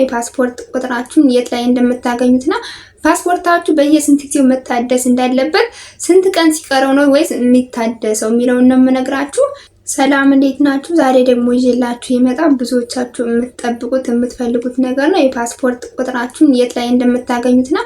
የፓስፖርት ቁጥራችሁን የት ላይ እንደምታገኙትና ፓስፖርታችሁ በየስንት ጊዜው መታደስ እንዳለበት ስንት ቀን ሲቀረው ነው ወይስ የሚታደሰው የሚለውን ነው የምነግራችሁ። ሰላም እንዴት ናችሁ? ዛሬ ደግሞ ይዤላችሁ የመጣ ብዙዎቻችሁ የምትጠብቁት የምትፈልጉት ነገር ነው። የፓስፖርት ቁጥራችሁን የት ላይ እንደምታገኙትና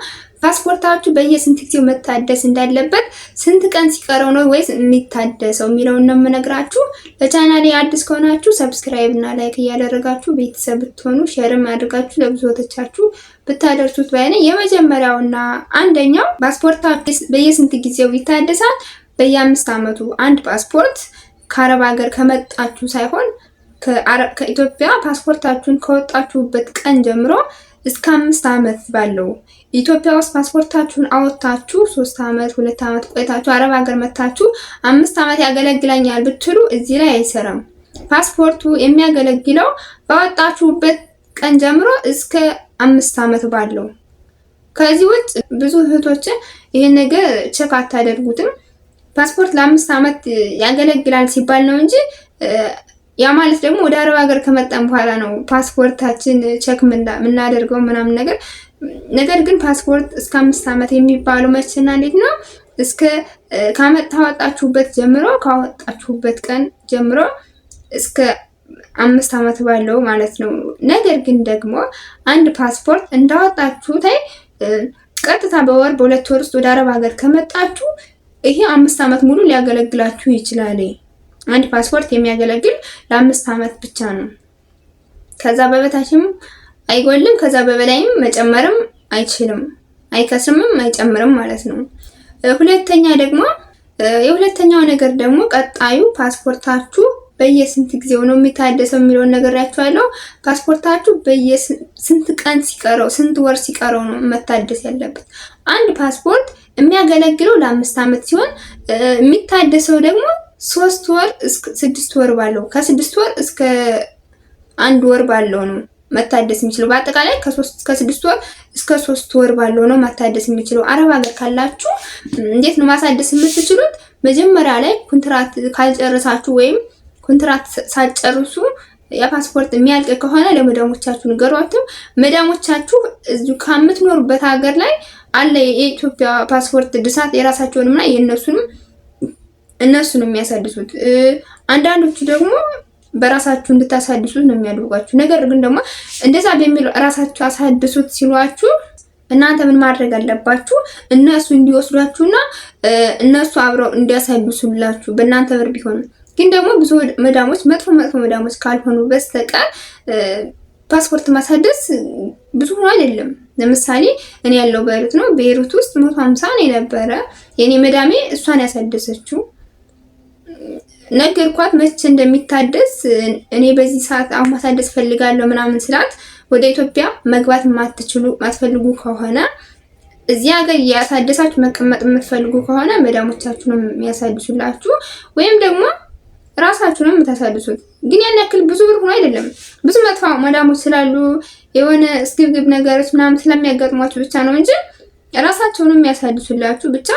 ፓስፖርታችሁ በየስንት ጊዜው መታደስ እንዳለበት ስንት ቀን ሲቀረው ነው ወይስ የሚታደሰው የሚለውን ነው የምነግራችሁ። ለቻናሌ አዲስ ከሆናችሁ ሰብስክራይብ እና ላይክ እያደረጋችሁ ቤተሰብ ብትሆኑ ሼርም አድርጋችሁ ለብዙዎቻችሁ ብታደርሱት ባይነ። የመጀመሪያውና አንደኛው ፓስፖርታችሁ በየስንት ጊዜው ይታደሳል? በየ5 ዓመቱ አንድ ፓስፖርት ከአረብ ሀገር ከመጣችሁ ሳይሆን ከኢትዮጵያ ፓስፖርታችሁን ከወጣችሁበት ቀን ጀምሮ እስከ 5 ዓመት ባለው ኢትዮጵያ ውስጥ ፓስፖርታችሁን አወጣችሁ 3 ዓመት 2 ዓመት ቆይታችሁ አረብ ሀገር መታችሁ 5 ዓመት ያገለግለኛል ብትሉ እዚህ ላይ አይሰራም። ፓስፖርቱ የሚያገለግለው ባወጣችሁበት ቀን ጀምሮ እስከ 5 ዓመት ባለው። ከዚህ ውጭ ብዙ እህቶች ይሄን ነገር ቼክ አታደርጉትም። ፓስፖርት ለ5 ዓመት ያገለግላል ሲባል ነው እንጂ ያ ማለት ደግሞ ወደ አረብ ሀገር ከመጣን በኋላ ነው ፓስፖርታችን ቼክ የምናደርገው ምናምን ነገር። ነገር ግን ፓስፖርት እስከ 5 ዓመት የሚባለው መቼና እንዴት ነው? እስከ ካወጣችሁበት ጀምሮ ካወጣችሁበት ቀን ጀምሮ እስከ 5 ዓመት ባለው ማለት ነው። ነገር ግን ደግሞ አንድ ፓስፖርት እንዳወጣችሁት ቀጥታ በወር በ2 ወር ውስጥ ወደ አረብ ሀገር ከመጣችሁ ይሄ 5 ዓመት ሙሉ ሊያገለግላችሁ ይችላል። አንድ ፓስፖርት የሚያገለግል ለ5 ዓመት ብቻ ነው። ከዛ በበታችም አይጎልም፣ ከዛ በበላይም መጨመርም አይችልም፣ አይከስምም፣ አይጨምርም ማለት ነው። ሁለተኛ ደግሞ የሁለተኛው ነገር ደግሞ ቀጣዩ ፓስፖርታችሁ በየስንት ጊዜው ነው የሚታደሰው የሚለውን ነግሬያችኋለሁ። ፓስፖርታችሁ በየስንት ቀን ሲቀረው ስንት ወር ሲቀረው ነው መታደስ ያለበት። አንድ ፓስፖርት የሚያገለግለው ለ5 ዓመት ሲሆን የሚታደሰው ደግሞ 3 ወር እስከ 6 ወር ባለው ከ6 ወር እስከ 1 ወር ባለው ነው መታደስ የሚችለው። በአጠቃላይ ከ6 ወር እስከ 3 ወር ባለው ነው መታደስ የሚችለው። አረብ ሀገር ካላችሁ እንዴት ነው ማሳደስ የምትችሉት? መጀመሪያ ላይ ኮንትራት ካልጨረሳችሁ ወይም ኮንትራት ሳትጨርሱ የፓስፖርት የሚያልቅ ከሆነ ለመዳሞቻችሁ ንገሯቸው። መዳሞቻችሁ እዚሁ ከምትኖሩበት ሀገር ላይ አለ የኢትዮጵያ ፓስፖርት እድሳት የራሳቸውንና የነሱንም እነሱን የሚያሳድሱት። አንዳንዶቹ ደግሞ በራሳችሁ እንድታሳድሱት ነው የሚያደርጓችሁ። ነገር ግን ደግሞ እንደዛ በሚል ራሳችሁ አሳድሱት ሲሏችሁ እናንተ ምን ማድረግ አለባችሁ? እነሱ እንዲወስዷችሁና እነሱ አብረው እንዲያሳድሱላችሁ በእናንተ ብር ቢሆን። ግን ደግሞ ብዙ መዳሞች መጥፎ መዳሞች ካልሆኑ በስተቀር ፓስፖርት ማሳደስ ብዙ አይደለም። ለምሳሌ እኔ ያለው በቤሩት ነው። በቤሩት ውስጥ 150 ነው የነበረ የኔ መዳሜ እሷን ያሳደሰችው። ነገርኳት መቼ እንደሚታደስ። እኔ በዚህ ሰዓት አሁን ማሳደስ ፈልጋለሁ ምናምን ስላት ወደ ኢትዮጵያ መግባት ማትፈልጉ ከሆነ እዚህ ሀገር ያሳደሳችሁ መቀመጥ የምትፈልጉ ከሆነ መዳሞቻችሁ ነው የሚያሳድሱላችሁ ወይም ደግሞ ራሳችሁ ነው የምታሳድሱት። ግን ያን ያክል ብዙ ብር ሆኖ አይደለም። ብዙ መጥፎ መዳሞች ስላሉ የሆነ ስግብግብ ነገሮች ምናምን ስለሚያጋጥሟችሁ ብቻ ነው እንጂ ራሳቸው ነው የሚያሳድሱላችሁ። ብቻ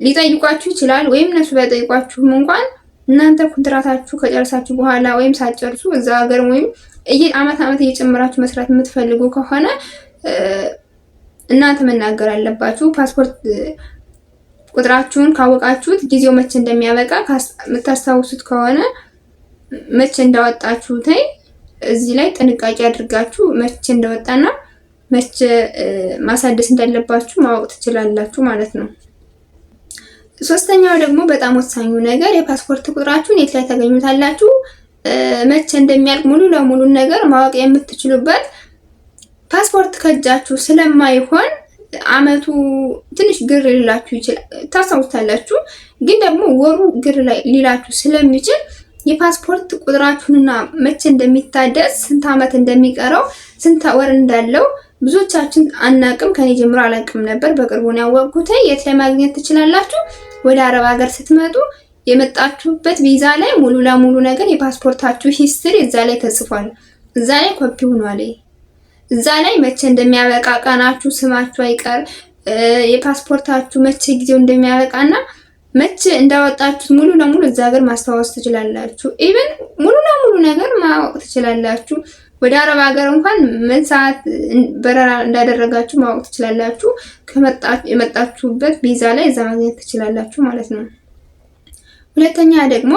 ሊጠይቋችሁ ይችላል ወይም እነሱ ባይጠይቋችሁም እንኳን እናንተ ኮንትራታችሁ ከጨረሳችሁ በኋላ ወይም ሳትጨርሱ እዛ ሀገር ወይም ዓመት እየጨመራችሁ መስራት የምትፈልጉ ከሆነ እናንተ መናገር አለባችሁ። ፓስፖርት ቁጥራችሁን ካወቃችሁት ጊዜው መቼ እንደሚያበቃ የምታስታውሱት ከሆነ መቼ እንዳወጣችሁት እዚህ ላይ ጥንቃቄ አድርጋችሁ መቼ እንደወጣና መቼ ማሳደስ እንዳለባችሁ ማወቅ ትችላላችሁ ማለት ነው። ሶስተኛው ደግሞ በጣም ወሳኙ ነገር የፓስፖርት ቁጥራችሁን የት ላይ ታገኙታላችሁ? መቼ እንደሚያልቅ ሙሉ ለሙሉ ነገር ማወቅ የምትችሉበት ፓስፖርት ከእጃችሁ ስለማይሆን አመቱ ትንሽ ግር ሊላችሁ ይችላል፣ ታሳውታላችሁ። ግን ደግሞ ወሩ ግር ሊላችሁ ስለሚችል የፓስፖርት ቁጥራችሁንና መቼ እንደሚታደስ ስንት አመት እንደሚቀረው ስንት ወር እንዳለው ብዙዎቻችን አናቅም። ከኔ ጀምሮ አላቅም ነበር። በቅርቡ ነው ያወቅኩት። የት ላይ ማግኘት ትችላላችሁ? ወደ አረብ ሀገር ስትመጡ የመጣችሁበት ቪዛ ላይ ሙሉ ለሙሉ ነገር የፓስፖርታችሁ ሂስትሪ እዛ ላይ ተጽፏል። እዛ ላይ ኮፒ ሆኗል። እዛ ላይ መቼ እንደሚያበቃ ቀናችሁ፣ ስማችሁ አይቀር የፓስፖርታችሁ መቼ ጊዜው እንደሚያበቃና መቼ እንዳወጣችሁ ሙሉ ለሙሉ እዛ ሀገር ማስታወስ ትችላላችሁ። ኢቭን ሙሉ ለሙሉ ነገር ማወቅ ትችላላችሁ። ወደ አረብ ሀገር እንኳን ምን ሰዓት በረራ እንዳደረጋችሁ ማወቅ ትችላላችሁ። የመጣችሁበት ቪዛ ላይ እዛ ማግኘት ትችላላችሁ ማለት ነው። ሁለተኛ ደግሞ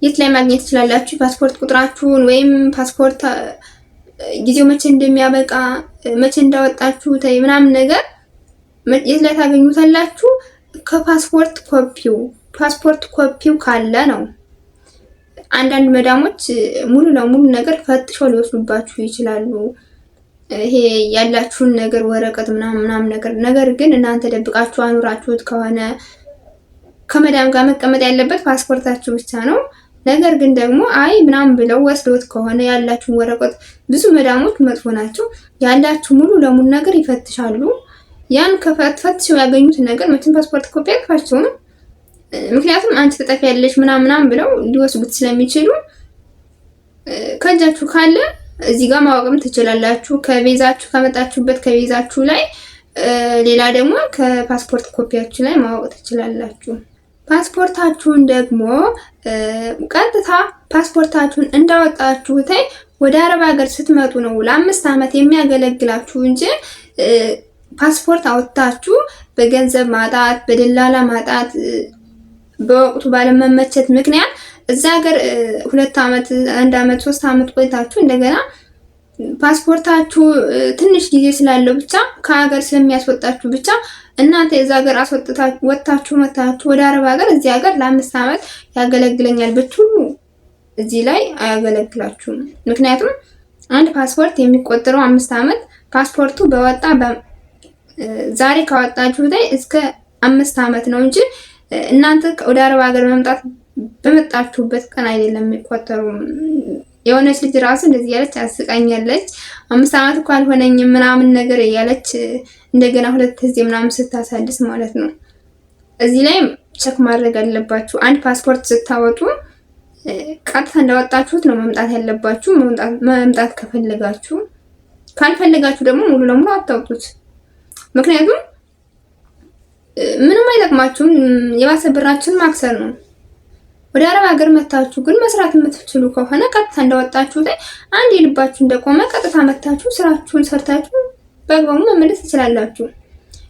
የት ላይ ማግኘት ትችላላችሁ? ፓስፖርት ቁጥራችሁን ወይም ፓስፖርት ጊዜው መቼ እንደሚያበቃ መቼ እንዳወጣችሁ ምናምን ነገር የት ላይ ታገኙታላችሁ? ከፓስፖርት ኮፒው ካለ ነው። አንዳንድ መዳሞች ሙሉ ለሙሉ ነገር ፈትሸው ሊወስዱባችሁ ይችላሉ። ይሄ ያላችሁን ነገር ወረቀት ምናምን ነገር ግን እናንተ ደብቃችሁ አኑራችሁት ከሆነ ከመዳም ጋር መቀመጥ ያለበት ፓስፖርታችሁ ብቻ ነው። ነገር ግን ደግሞ አይ ምናምን ብለው ወስዶት ከሆነ ያላችሁን ወረቀት ብዙ መዳሞች መጥፎ ናቸው። ያላችሁ ሙሉ ለሙሉ ነገር ይፈትሻሉ። ያን ፈትሸው ያገኙትን ነገር መቼም ፓስፖርት ኮፒ አይጥፋቸውም። ምክንያቱም አንቺ ተጠፊያለሽ ምናምን ብለው ሊወስዱት ስለሚችሉ ከእጃችሁ ካለ እዚህ ጋር ማወቅም ትችላላችሁ። ከቪዛችሁ ከመጣችሁበት ከቪዛችሁ ላይ ሌላ ደግሞ ከፓስፖርት ኮፒያችሁ ላይ ማወቅ ትችላላችሁ። ፓስፖርታችሁን ደግሞ ቀጥታ ፓስፖርታችሁን እንዳወጣችሁት ወደ አረብ ሀገር ስትመጡ ነው ለ5 ዓመት የሚያገለግላችሁ እንጂ ፓስፖርት አወጣችሁ በገንዘብ ማጣት በደላላ ማጣት በወቅቱ ባለመመቸት ምክንያት እዛ ሀገር 2 ዓመት 1 ዓመት 3 ዓመት ቆይታችሁ እንደገና ፓስፖርታችሁ ትንሽ ጊዜ ስላለው ብቻ ከሀገር ስለሚያስወጣችሁ ብቻ እናንተ የዛ ሀገር ወጣችሁ መታችሁ ወደ አረብ ሀገር እዚህ ሀገር ለ5 ዓመት ያገለግለኛል ብትሉ እዚህ ላይ አያገለግላችሁም። ምክንያቱም አንድ ፓስፖርት የሚቆጠረው 5 ዓመት ፓስፖርቱ በወጣ ዛሬ ካወጣችሁ ላይ እስከ 5 ዓመት ነው እንጂ እናንተ ወደ አረብ ሀገር መምጣት በመጣችሁበት ቀን አይደለም የሚቆጠሩ። የሆነች ልጅ ራሱ እንደዚህ ያለች አስቃኛለች። 5 ዓመት እኮ አልሆነኝም ምናምን ነገር ያለች እንደገና 2 ጊዜ ምናምን ስታሳድስ ማለት ነው። እዚህ ላይ ቸክ ማድረግ አለባችሁ። አንድ ፓስፖርት ስታወጡ ቀጥታ እንዳወጣችሁት ነው መምጣት ያለባችሁ። መምጣት ከፈለጋችሁ፣ ካልፈለጋችሁ ደግሞ ሙሉ ለሙሉ አታውጡት። ምክንያቱም ምንም አይጠቅማችሁም። የባሰ ብራችን ማክሰር ነው። ወደ አረብ ሀገር መታችሁ ግን መስራት የምትችሉ ከሆነ ቀጥታ እንዳወጣችሁ ላይ አንድ የልባችሁ እንደቆመ ቀጥታ መታችሁ ስራችሁን ሰርታችሁ በአግባቡ መመለስ ትችላላችሁ።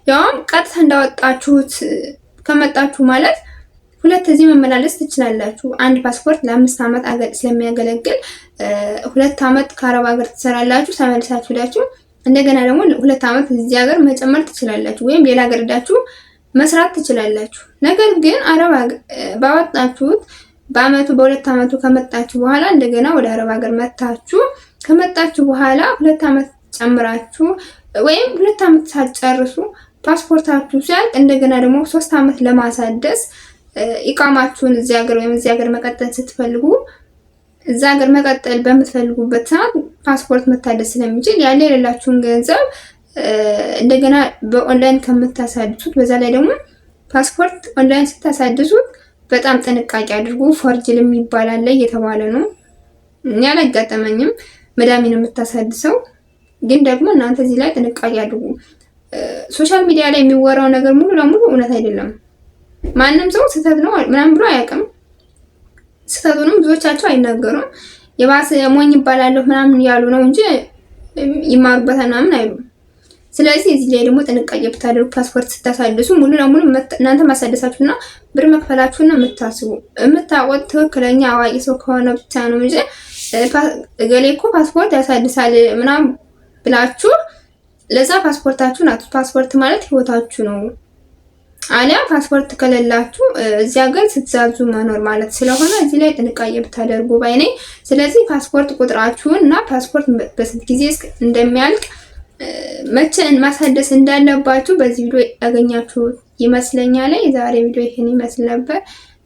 ያውም ቀጥታ እንዳወጣችሁት ከመጣችሁ ማለት 2 ጊዜ መመላለስ ትችላላችሁ። አንድ ፓስፖርት ለ5 ዓመት ስለሚያገለግል 2 ዓመት ከአረብ ሀገር ትሰራላችሁ። ተመልሳችሁ ሄዳችሁ እንደገና ደግሞ 2 ዓመት እዚህ ሀገር መጨመር ትችላላችሁ፣ ወይም ሌላ ሀገር ሄዳችሁ መስራት ትችላላችሁ። ነገር ግን አረብ ሀገር ባወጣችሁት በአመቱ በ2 ዓመቱ ከመጣችሁ በኋላ እንደገና ወደ አረብ ሀገር መታችሁ ከመጣችሁ በኋላ 2 ዓመት ጨምራችሁ ወይም 2 ዓመት ሳትጨርሱ ፓስፖርታችሁ ሲያልቅ እንደገና ደግሞ 3 ዓመት ለማሳደስ ኢቃማችሁን እዚህ ሀገር ወይም እዚህ ሀገር መቀጠል ስትፈልጉ እዛ ሀገር መቀጠል በምትፈልጉበት ሰዓት ፓስፖርት መታደስ ስለሚችል ያለ የሌላችሁን ገንዘብ እንደገና በኦንላይን ከምታሳድሱት፣ በዛ ላይ ደግሞ ፓስፖርት ኦንላይን ስታሳድሱት በጣም ጥንቃቄ አድርጉ። ፎርጅል የሚባል አለ እየተባለ ነው። እኔ አላጋጠመኝም፣ መዳሜን የምታሳድሰው ግን ደግሞ እናንተ እዚህ ላይ ጥንቃቄ አድርጉ። ሶሻል ሚዲያ ላይ የሚወራው ነገር ሙሉ ለሙሉ እውነት አይደለም። ማንም ሰው ስህተት ነው ምናምን ብሎ አያውቅም። ስህተቱንም ብዙዎቻቸው አይናገሩም። የባሰ ሞኝ ይባላለሁ ምናምን ያሉ ነው እንጂ ይማሩበታል ምናምን አይሉም። ስለዚህ እዚህ ላይ ደግሞ ጥንቃቄ ብታደርጉ ፓስፖርት ስታሳድሱ ሙሉ ለሙሉ እናንተ ማሳደሳችሁና ብር መክፈላችሁና የምታውቁት ትክክለኛ አዋቂ ሰው ከሆነ ብቻ ነው እንጂ እገሌ እኮ ፓስፖርት ያሳድሳል ምናምን ብላችሁ ለዛ ፓስፖርታችሁን አትጡ። ፓስፖርት ማለት ህይወታችሁ ነው። አሊያ ፓስፖርት ከሌላችሁ እዚህ ሀገር ስትዛዙ መኖር ማለት ስለሆነ እዚህ ላይ ጥንቃቄ ብታደርጉ ባይ ነኝ። ስለዚህ ፓስፖርት ቁጥራችሁን እና ፓስፖርት በስንት ጊዜ እንደሚያልቅ መቼ ማሳደስ እንዳለባችሁ በዚህ ቪዲዮ ያገኛችሁ ይመስለኛል። የዛሬ ቪዲዮ ይሄን ይመስል ነበር።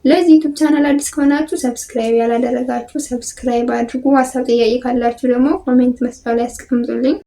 ለዚህ ዩቲዩብ ቻናል አዲስ ከሆናችሁ ሰብስክራይብ ያላደረጋችሁ ሰብስክራይብ አድርጉ። ሀሳብ ጥያቄ ካላችሁ ደግሞ ኮሜንት መስጫው ላይ አስቀምጡልኝ።